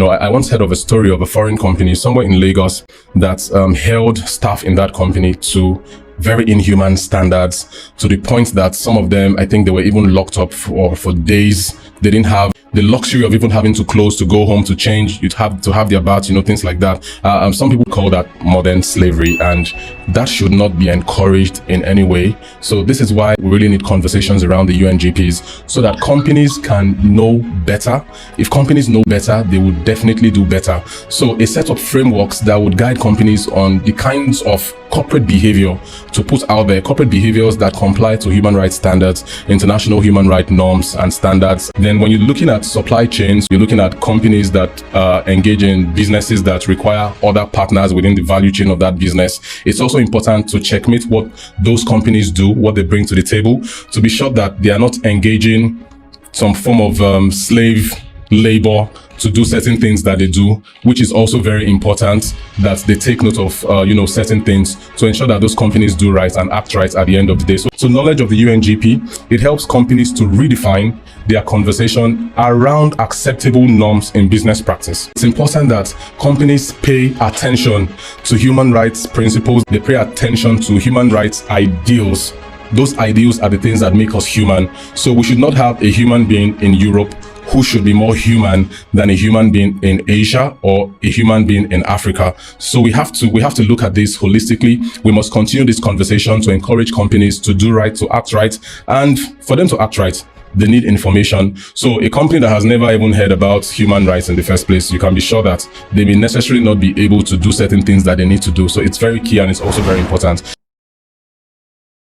I once heard of a story of a foreign company somewhere in Lagos that held staff in that company to very inhuman standards, to the point that some of them, I think they were even locked up for days. They didn't have the luxury of even having to close, to go home, to change. You'd have to have their baths, things like that. Some people call that modern slavery, and that should not be encouraged in any way. So this is why we really need conversations around the UNGPs, so that companies can know better. If companies know better, they would definitely do better. So a set of frameworks that would guide companies on the kinds of corporate behavior to put out there, corporate behaviors that comply to human rights standards, international human rights norms and standards. Then when you're looking at supply chains, you're looking at companies that engage in businesses that require other partners within the value chain of that business. It's also important to checkmate what those companies do, what they bring to the table, to be sure that they are not engaging some form of slave labor to do certain things that they do, which is also very important, that they take note of certain things to ensure that those companies do right and act right at the end of the day. So knowledge of the UNGP, it helps companies to redefine their conversation around acceptable norms in business practice. It's important that companies pay attention to human rights principles. They pay attention to human rights ideals. Those ideals are the things that make us human. So we should not have a human being in Europe who should be more human than a human being in Asia or a human being in Africa. So we have to look at this holistically. We must continue this conversation to encourage companies to do right, to act right. And for them to act right, they need information. So a company that has never even heard about human rights in the first place, you can be sure that they may necessarily not be able to do certain things that they need to do. So it's very key, and it's also very important.